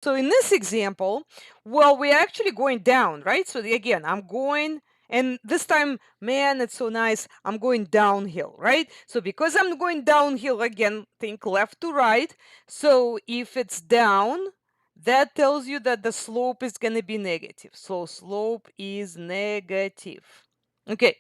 So in this example, well, we're actually going down, right? So again, I'm going, and this time, man, it's so nice. I'm going downhill, right? So because I'm going downhill, again, think left to right. So if it's down, that tells you that the slope is going to be negative. So slope is negative. Okay,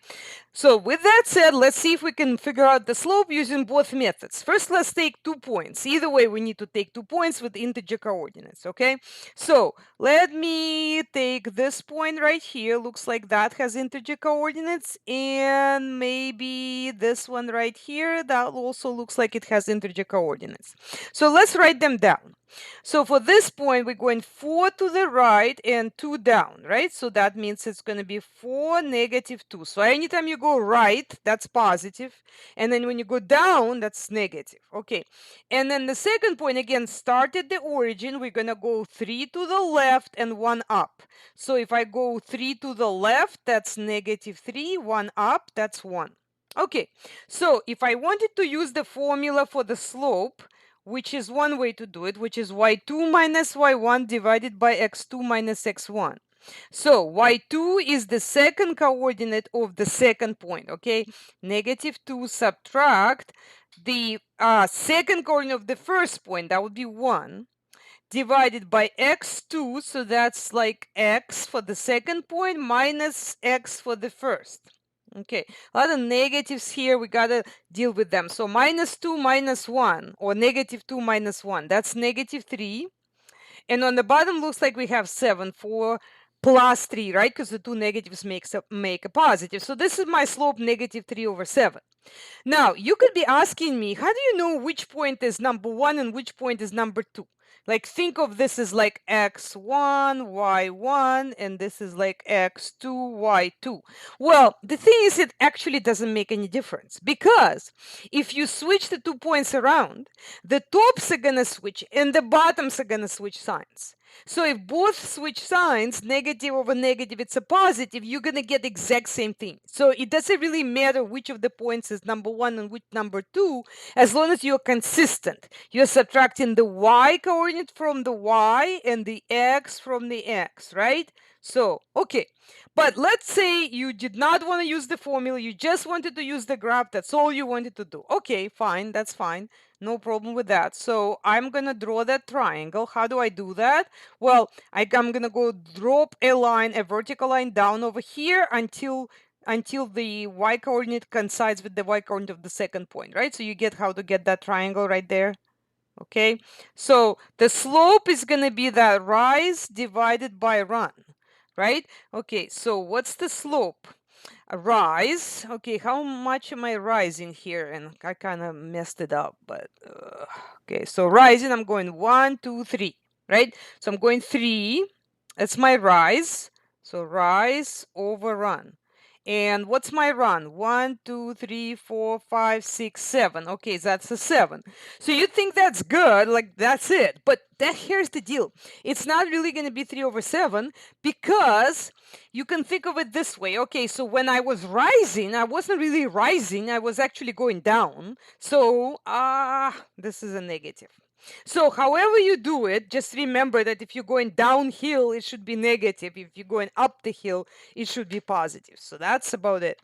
so with that said, let's see if we can figure out the slope using both methods. First, let's take 2 points. Either way, we need to take 2 points with integer coordinates, okay? So let me take this point right here. Looks like that has integer coordinates, and maybe this one right here, that also looks like it has integer coordinates. So let's write them down. So for this point, we're going 4 to the right and 2 down, right? So that means it's going to be 4, negative 2. So anytime you go right, that's positive. And then when you go down, that's negative. Okay. And then the second point, again, start at the origin. We're going to go 3 to the left and 1 up. So if I go 3 to the left, that's negative 3. 1 up, that's 1. Okay. So if I wanted to use the formula for the slope, which is one way to do it, which is y2 minus y1 divided by x2 minus x1. So y2 is the second coordinate of the second point, okay? Negative 2 subtract the second coordinate of the first point, that would be 1, divided by x2, so that's like x for the second point minus x for the first. Okay, a lot of negatives here, we gotta deal with them. So minus 2 minus 1, or negative 2 minus 1, that's negative 3. And on the bottom looks like we have 7 for plus 3, right? Because the two negatives make a positive. So this is my slope, negative 3 over 7. Now, you could be asking me, how do you know which point is number 1 and which point is number 2? Like, think of this as like x1, y1, and this is like x2, y2. Well, the thing is, it actually doesn't make any difference, because if you switch the 2 points around, the tops are going to switch and the bottoms are going to switch signs. So if both switch signs, negative over negative, it's a positive, you're going to get the exact same thing. So it doesn't really matter which of the points is number 1 and which number 2, as long as you're consistent. You're subtracting the y coordinate from the y and the x from the x, right? So, okay. But let's say you did not want to use the formula, you just wanted to use the graph, that's all you wanted to do. Okay, fine, that's fine. No problem with that. So I'm going to draw that triangle. How do I do that? Well, I'm going to go drop a line, a vertical line down over here until the y coordinate coincides with the y coordinate of the second point, right? So you get how to get that triangle right there. Okay, so the slope is going to be that rise divided by run, right? Okay, so what's the slope? A rise. Okay, how much am I rising here? And I kind of messed it up, but okay, so rising, I'm going 1, 2, 3, right? So I'm going 3. That's my rise. So rise over run. And what's my run? 1, 2, 3, 4, 5, 6, 7. Okay, that's a 7. So you think that's good, like that's it. But here's the deal. It's not really going to be 3 over 7, because you can think of it this way. Okay, so when I was rising, I wasn't really rising, I was actually going down. So this is a negative. So however you do it, just remember that if you're going downhill, it should be negative. If you're going up the hill, it should be positive. So that's about it.